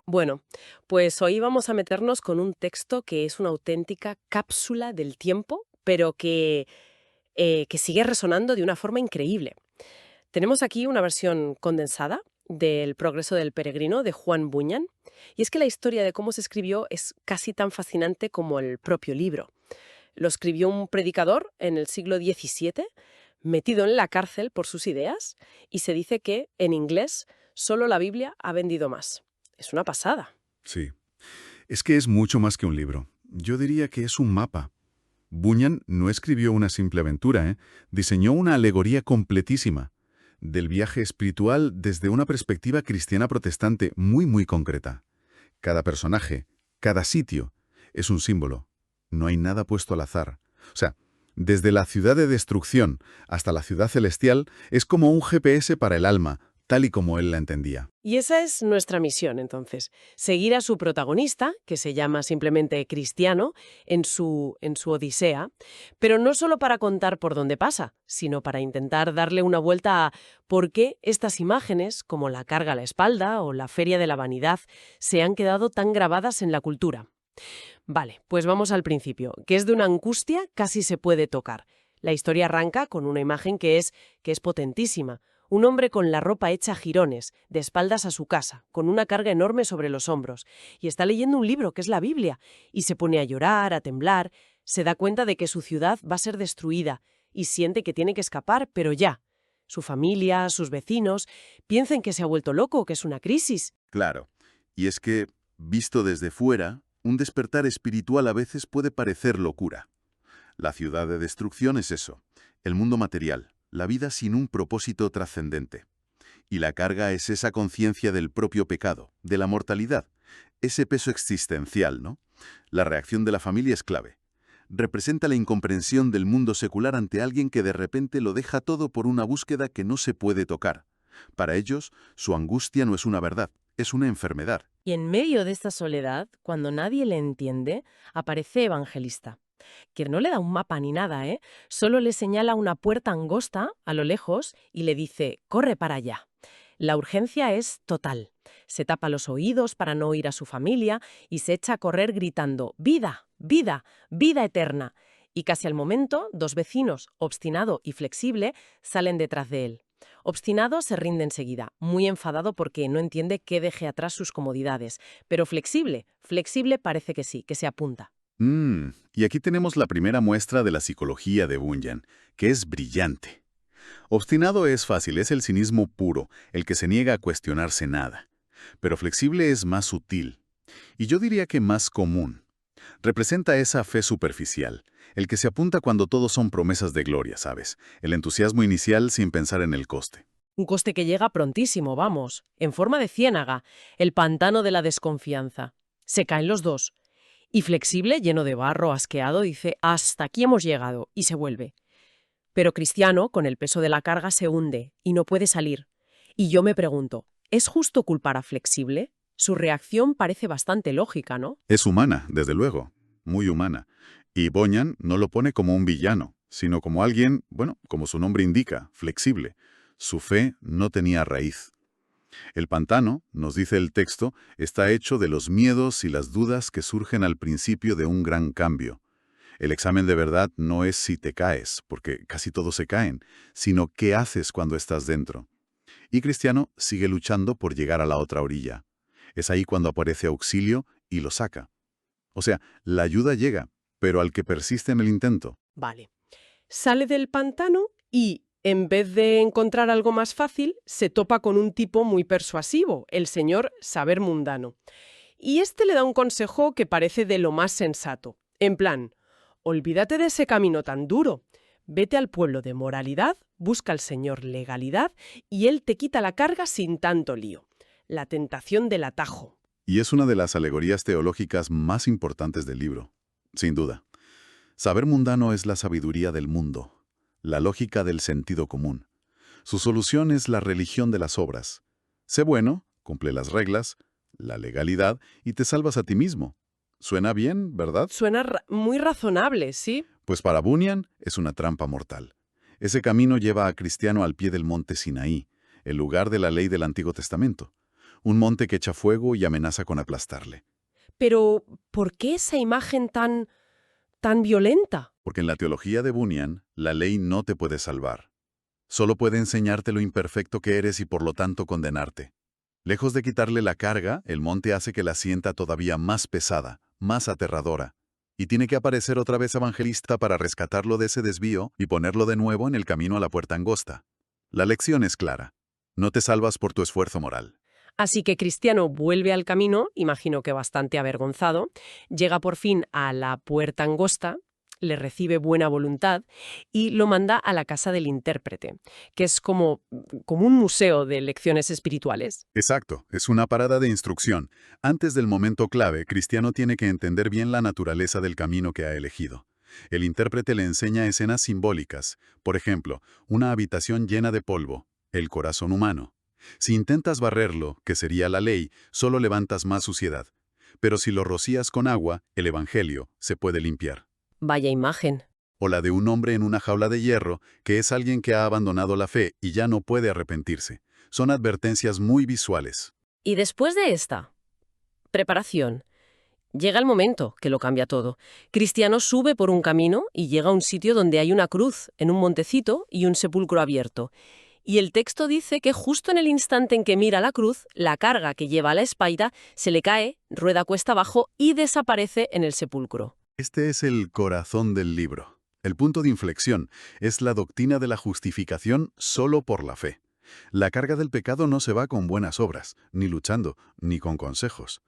Bueno, pues hoy vamos a meternos con un texto que es una auténtica cápsula del tiempo, pero que sigue resonando de una forma increíble. Tenemos aquí una versión condensada del Progreso del Peregrino de Juan Bunyan, y es que la historia de cómo se escribió es casi tan fascinante como el propio libro. Lo escribió un predicador en el siglo XVII, metido en la cárcel por sus ideas, y se dice que, en inglés, solo la Biblia ha vendido más. Es una pasada. Sí. Es que es mucho más que un libro. Yo diría que es un mapa. Bunyan no escribió una simple aventura, ¿eh? Diseñó una alegoría completísima del viaje espiritual desde una perspectiva cristiana protestante muy concreta. Cada personaje, cada sitio, es un símbolo. No hay nada puesto al azar. O sea, desde la ciudad de destrucción hasta la ciudad celestial es como un GPS para el alma, tal y como él la entendía. Y esa es nuestra misión, entonces, seguir a su protagonista, que se llama simplemente Cristiano, en su odisea, pero no solo para contar por dónde pasa, sino para intentar darle una vuelta a por qué estas imágenes, como la carga a la espalda o la feria de la vanidad, se han quedado tan grabadas en la cultura. Vale, pues vamos al principio, que es de una angustia casi se puede tocar. La historia arranca con una imagen que es potentísima. Un hombre con la ropa hecha jirones, de espaldas a su casa, con una carga enorme sobre los hombros, y está leyendo un libro, que es la Biblia, y se pone a llorar, a temblar, se da cuenta de que su ciudad va a ser destruida, y siente que tiene que escapar, pero ya. Su familia, sus vecinos, piensan que se ha vuelto loco, que es una crisis. Claro. Y es que, visto desde fuera, un despertar espiritual a veces puede parecer locura. La ciudad de destrucción es eso, el mundo material, la vida sin un propósito trascendente. Y la carga es esa conciencia del propio pecado, de la mortalidad, ese peso existencial, ¿no? La reacción de la familia es clave. Representa la incomprensión del mundo secular ante alguien que de repente lo deja todo por una búsqueda que no se puede tocar. Para ellos, su angustia no es una verdad, es una enfermedad. Y en medio de esta soledad, cuando nadie le entiende, aparece Evangelista, que no le da un mapa ni nada, ¿eh? Solo le señala una puerta angosta a lo lejos y le dice, corre para allá. La urgencia es total. Se tapa los oídos para no oír a su familia y se echa a correr gritando, vida, vida, vida eterna. Y casi al momento, dos vecinos, Obstinado y Flexible, salen detrás de él. Obstinado se rinde enseguida, muy enfadado porque no entiende que deje atrás sus comodidades. Pero Flexible parece que sí, que se apunta. Y aquí tenemos la primera muestra de la psicología de Bunyan, que es brillante. Obstinado es fácil, es el cinismo puro, el que se niega a cuestionarse nada. Pero flexible es más sutil, y yo diría que más común. Representa esa fe superficial, el que se apunta cuando todos son promesas de gloria, ¿sabes? El entusiasmo inicial sin pensar en el coste. Un coste que llega prontísimo, vamos, en forma de ciénaga, el pantano de la desconfianza. Se caen los dos. Y Flexible, lleno de barro, asqueado, dice, hasta aquí hemos llegado, y se vuelve. Pero Cristiano, con el peso de la carga, se hunde y no puede salir. Y yo me pregunto, ¿es justo culpar a Flexible? Su reacción parece bastante lógica, ¿no? Es humana, desde luego, muy humana. Y Bunyan no lo pone como un villano, sino como alguien, bueno, como su nombre indica, flexible. Su fe no tenía raíz. El pantano, nos dice el texto, está hecho de los miedos y las dudas que surgen al principio de un gran cambio. El examen de verdad no es si te caes, porque casi todos se caen, sino qué haces cuando estás dentro. Y Cristiano sigue luchando por llegar a la otra orilla. Es ahí cuando aparece auxilio y lo saca. O sea, la ayuda llega, pero al que persiste en el intento. Vale. Sale del pantano y, en vez de encontrar algo más fácil, se topa con un tipo muy persuasivo, el señor Saber Mundano. Y este le da un consejo que parece de lo más sensato. En plan, olvídate de ese camino tan duro. Vete al pueblo de moralidad, busca al señor legalidad y él te quita la carga sin tanto lío. La tentación del atajo. Y es una de las alegorías teológicas más importantes del libro, sin duda. Saber mundano es la sabiduría del mundo, la lógica del sentido común. Su solución es la religión de las obras. Sé bueno, cumple las reglas, la legalidad y te salvas a ti mismo. Suena bien, ¿verdad? Suena muy razonable, ¿sí? Pues para Bunyan es una trampa mortal. Ese camino lleva a Cristiano al pie del monte Sinaí, el lugar de la ley del Antiguo Testamento. Un monte que echa fuego y amenaza con aplastarle. Pero, ¿por qué esa imagen tan violenta? Porque en la teología de Bunyan, la ley no te puede salvar. Solo puede enseñarte lo imperfecto que eres y por lo tanto condenarte. Lejos de quitarle la carga, el monte hace que la sienta todavía más pesada, más aterradora. Y tiene que aparecer otra vez Evangelista para rescatarlo de ese desvío y ponerlo de nuevo en el camino a la puerta angosta. La lección es clara. No te salvas por tu esfuerzo moral. Así que Cristiano vuelve al camino, imagino que bastante avergonzado, llega por fin a la puerta angosta, le recibe buena voluntad y lo manda a la casa del intérprete, que es como un museo de lecciones espirituales. Exacto, es una parada de instrucción. Antes del momento clave, Cristiano tiene que entender bien la naturaleza del camino que ha elegido. El intérprete le enseña escenas simbólicas, por ejemplo, una habitación llena de polvo, el corazón humano. Si intentas barrerlo, que sería la ley, solo levantas más suciedad. Pero si lo rocías con agua, el evangelio se puede limpiar. Vaya imagen. O la de un hombre en una jaula de hierro, que es alguien que ha abandonado la fe y ya no puede arrepentirse. Son advertencias muy visuales. Y después de esta preparación, llega el momento que lo cambia todo. Cristiano sube por un camino y llega a un sitio donde hay una cruz, en un montecito y un sepulcro abierto. Y el texto dice que justo en el instante en que mira la cruz, la carga que lleva a la espalda se le cae, rueda cuesta abajo y desaparece en el sepulcro. Este es el corazón del libro. El punto de inflexión es la doctrina de la justificación solo por la fe. La carga del pecado no se va con buenas obras, ni luchando, ni con consejos.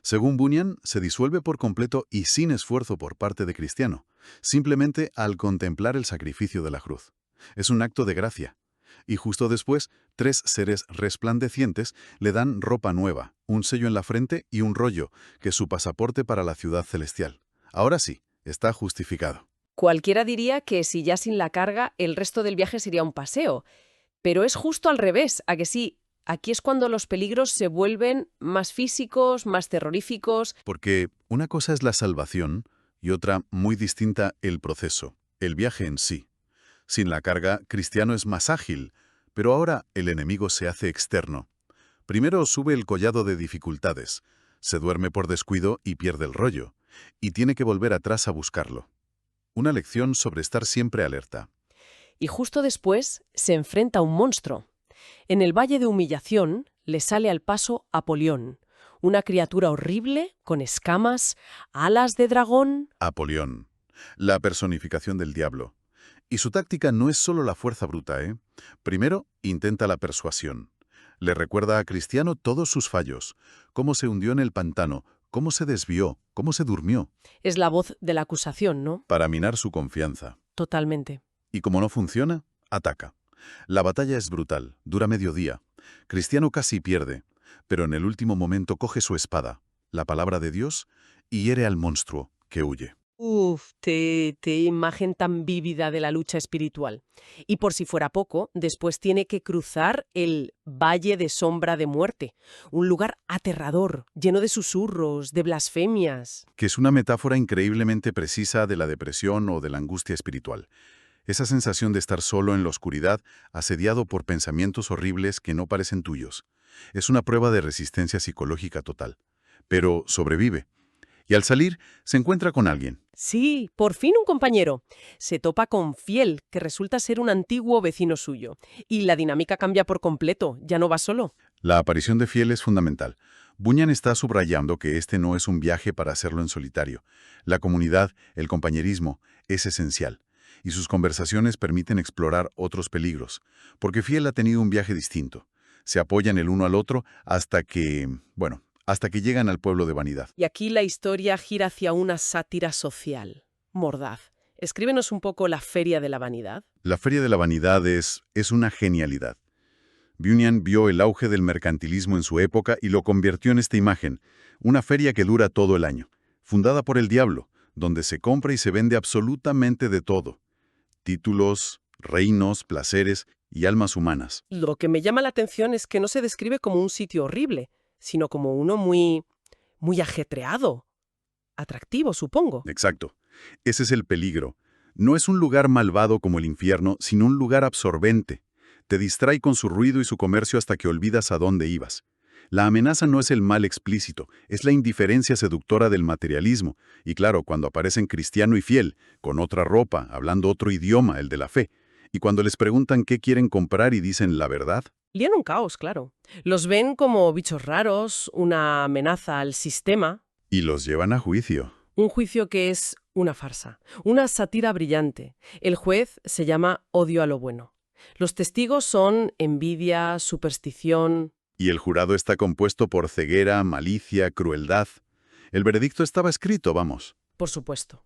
Según Bunyan, se disuelve por completo y sin esfuerzo por parte de Cristiano, simplemente al contemplar el sacrificio de la cruz. Es un acto de gracia. Y justo después, 3 seres resplandecientes le dan ropa nueva, un sello en la frente y un rollo, que es su pasaporte para la ciudad celestial. Ahora sí, está justificado. Cualquiera diría que si ya sin la carga, el resto del viaje sería un paseo. Pero es justo al revés, ¿a que sí? Aquí es cuando los peligros se vuelven más físicos, más terroríficos. Porque una cosa es la salvación y otra, muy distinta, el proceso, el viaje en sí. Sin la carga, Cristiano es más ágil, pero ahora el enemigo se hace externo. Primero sube el collado de dificultades, se duerme por descuido y pierde el rollo, y tiene que volver atrás a buscarlo. Una lección sobre estar siempre alerta. Y justo después se enfrenta a un monstruo. En el Valle de Humillación le sale al paso Apolión, una criatura horrible con escamas, alas de dragón. Apolión, la personificación del diablo. Y su táctica no es solo la fuerza bruta, ¿eh? Primero, intenta la persuasión. Le recuerda a Cristiano todos sus fallos, cómo se hundió en el pantano, cómo se desvió, cómo se durmió. Es la voz de la acusación, ¿no? Para minar su confianza. Totalmente. Y como no funciona, ataca. La batalla es brutal, dura medio día. Cristiano casi pierde, pero en el último momento coge su espada, la palabra de Dios, y hiere al monstruo, que huye. Qué imagen tan vívida de la lucha espiritual. Y por si fuera poco, después tiene que cruzar el Valle de Sombra de Muerte, un lugar aterrador, lleno de susurros, de blasfemias. Que es una metáfora increíblemente precisa de la depresión o de la angustia espiritual. Esa sensación de estar solo en la oscuridad, asediado por pensamientos horribles que no parecen tuyos. Es una prueba de resistencia psicológica total. Pero sobrevive. Y al salir, se encuentra con alguien. Sí, por fin un compañero. Se topa con Fiel, que resulta ser un antiguo vecino suyo. Y la dinámica cambia por completo, ya no va solo. La aparición de Fiel es fundamental. Bunyan está subrayando que este no es un viaje para hacerlo en solitario. La comunidad, el compañerismo, es esencial. Y sus conversaciones permiten explorar otros peligros. Porque Fiel ha tenido un viaje distinto. Se apoyan el uno al otro hasta que llegan al pueblo de Vanidad. Y aquí la historia gira hacia una sátira social, mordaz. Escríbenos un poco la Feria de la Vanidad. La Feria de la Vanidad es una genialidad. Bunyan vio el auge del mercantilismo en su época y lo convirtió en esta imagen, una feria que dura todo el año, fundada por el diablo, donde se compra y se vende absolutamente de todo. Títulos, reinos, placeres y almas humanas. Lo que me llama la atención es que no se describe como un sitio horrible, sino como uno muy ajetreado, atractivo, supongo. Exacto. Ese es el peligro. No es un lugar malvado como el infierno, sino un lugar absorbente. Te distrae con su ruido y su comercio hasta que olvidas a dónde ibas. La amenaza no es el mal explícito, es la indiferencia seductora del materialismo. Y claro, cuando aparecen cristiano y fiel, con otra ropa, hablando otro idioma, el de la fe. Y cuando les preguntan qué quieren comprar y dicen la verdad, Lían un caos, claro. Los ven como bichos raros, una amenaza al sistema, y los llevan a juicio. un juicio que es una farsa, una sátira brillante. El juez se llama odio a lo bueno. Los testigos son envidia, superstición. Y el jurado está compuesto por ceguera, malicia, crueldad. El veredicto estaba escrito, vamos. Por supuesto.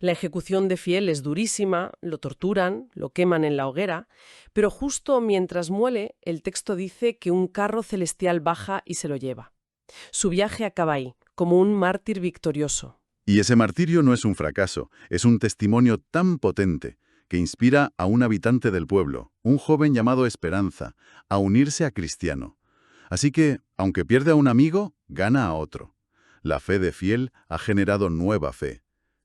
La ejecución de Fiel es durísima, lo torturan, lo queman en la hoguera, pero justo mientras muere, el texto dice que un carro celestial baja y se lo lleva. Su viaje acaba ahí, como un mártir victorioso. Y ese martirio no es un fracaso, es un testimonio tan potente que inspira a un habitante del pueblo, un joven llamado Esperanza, a unirse a Cristiano. Así que, aunque pierde a un amigo, gana a otro. La fe de Fiel ha generado nueva fe.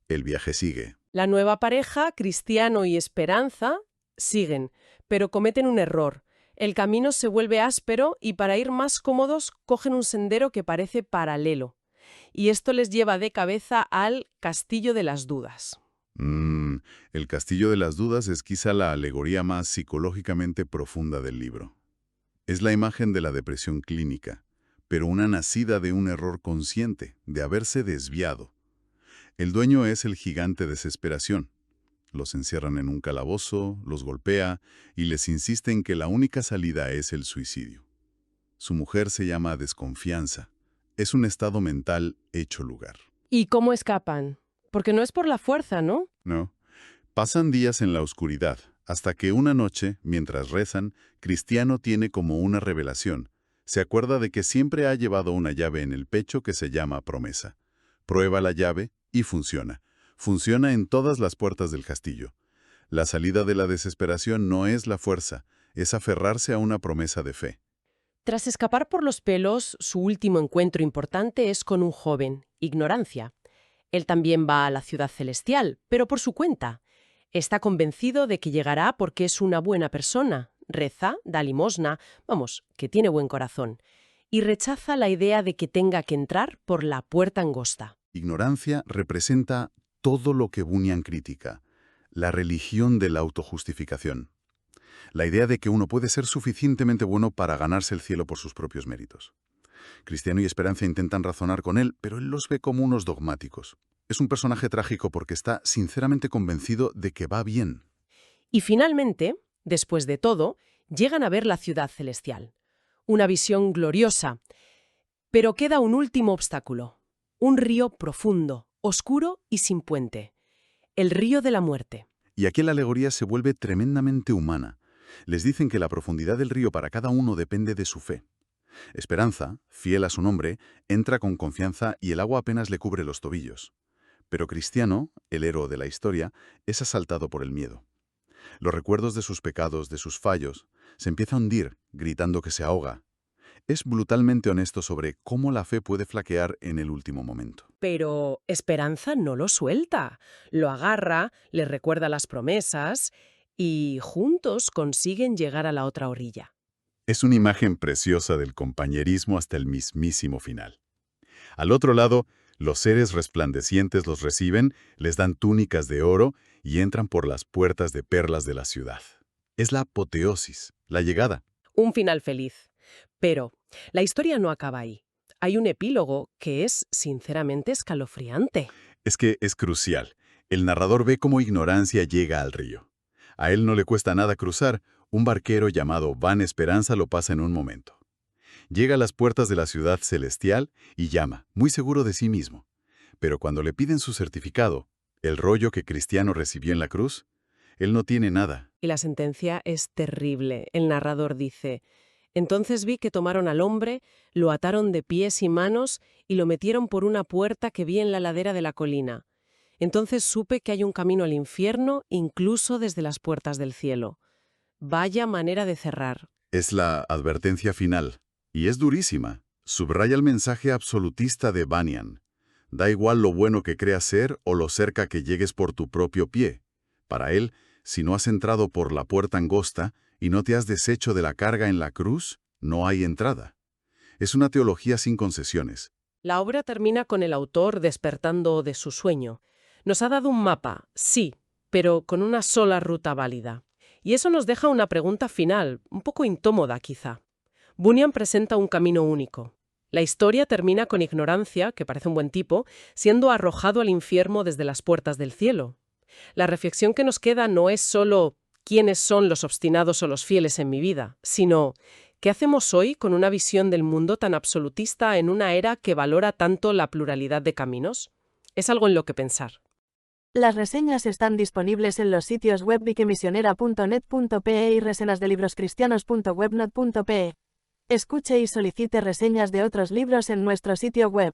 El viaje sigue. La nueva pareja, Cristiano y Esperanza, siguen, pero cometen un error. El camino se vuelve áspero y para ir más cómodos cogen un sendero que parece paralelo. Y esto les lleva de cabeza al Castillo de las Dudas. El Castillo de las Dudas es quizá la alegoría más psicológicamente profunda del libro. Es la imagen de la depresión clínica, pero una nacida de un error consciente, de haberse desviado. El dueño es el gigante desesperación. Los encierran en un calabozo, los golpea y les insiste en que la única salida es el suicidio. Su mujer se llama desconfianza. Es un estado mental hecho lugar. ¿Y cómo escapan? Porque no es por la fuerza, ¿no? No. Pasan días en la oscuridad, hasta que una noche, mientras rezan, Cristiano tiene como una revelación. Se acuerda de que siempre ha llevado una llave en el pecho que se llama promesa. Prueba la llave y funciona. Funciona en todas las puertas del castillo. La salida de la desesperación no es la fuerza, es aferrarse a una promesa de fe. Tras escapar por los pelos, su último encuentro importante es con un joven, Ignorancia. Él también va a la ciudad celestial, pero por su cuenta. Está convencido de que llegará porque es una buena persona, reza, da limosna, vamos, que tiene buen corazón, y rechaza la idea de que tenga que entrar por la puerta angosta. Ignorancia representa todo lo que Bunyan critica, la religión de la autojustificación. La idea de que uno puede ser suficientemente bueno para ganarse el cielo por sus propios méritos. Cristiano y Esperanza intentan razonar con él, pero él los ve como unos dogmáticos. Es un personaje trágico porque está sinceramente convencido de que va bien. Y finalmente, después de todo, llegan a ver la ciudad celestial. Una visión gloriosa. Pero queda un último obstáculo. Un río profundo, oscuro y sin puente. El río de la muerte. Y aquí la alegoría se vuelve tremendamente humana. Les dicen que la profundidad del río para cada uno depende de su fe. Esperanza, fiel a su nombre, entra con confianza y el agua apenas le cubre los tobillos. Pero Cristiano, el héroe de la historia, es asaltado por el miedo. Los recuerdos de sus pecados, de sus fallos, se empieza a hundir, gritando que se ahoga. Es brutalmente honesto sobre cómo la fe puede flaquear en el último momento. Pero Esperanza no lo suelta. Lo agarra, le recuerda las promesas y juntos consiguen llegar a la otra orilla. Es una imagen preciosa del compañerismo hasta el mismísimo final. Al otro lado, los seres resplandecientes los reciben, les dan túnicas de oro y entran por las puertas de perlas de la ciudad. Es la apoteosis, la llegada. Un final feliz. Pero la historia no acaba ahí. Hay un epílogo que es, sinceramente, escalofriante. Es que es crucial. El narrador ve cómo Ignorancia llega al río. A él no le cuesta nada cruzar, un barquero llamado Van Esperanza lo pasa en un momento. Llega a las puertas de la ciudad celestial y llama, muy seguro de sí mismo. Pero cuando le piden su certificado, el rollo que Cristiano recibió en la cruz, él no tiene nada. Y la sentencia es terrible. El narrador dice: entonces vi que tomaron al hombre, lo ataron de pies y manos y lo metieron por una puerta que vi en la ladera de la colina. Entonces supe que hay un camino al infierno, incluso desde las puertas del cielo. Vaya manera de cerrar. Es la advertencia final, y es durísima. Subraya el mensaje absolutista de Bunyan. Da igual lo bueno que creas ser o lo cerca que llegues por tu propio pie. Para él, si no has entrado por la puerta angosta, y no te has deshecho de la carga en la cruz, no hay entrada. Es una teología sin concesiones. La obra termina con el autor despertando de su sueño. Nos ha dado un mapa, sí, pero con una sola ruta válida. Y eso nos deja una pregunta final, un poco incómoda quizá. Bunyan presenta un camino único. La historia termina con Ignorancia, que parece un buen tipo, siendo arrojado al infierno desde las puertas del cielo. La reflexión que nos queda no es solo quiénes son los obstinados o los fieles en mi vida, sino ¿qué hacemos hoy con una visión del mundo tan absolutista en una era que valora tanto la pluralidad de caminos? Es algo en lo que pensar. Las reseñas están disponibles en los sitios web vicemisionera.net.pe y resenasdelibroscristianos.webnot.pe. Escuche y solicite reseñas de otros libros en nuestro sitio web.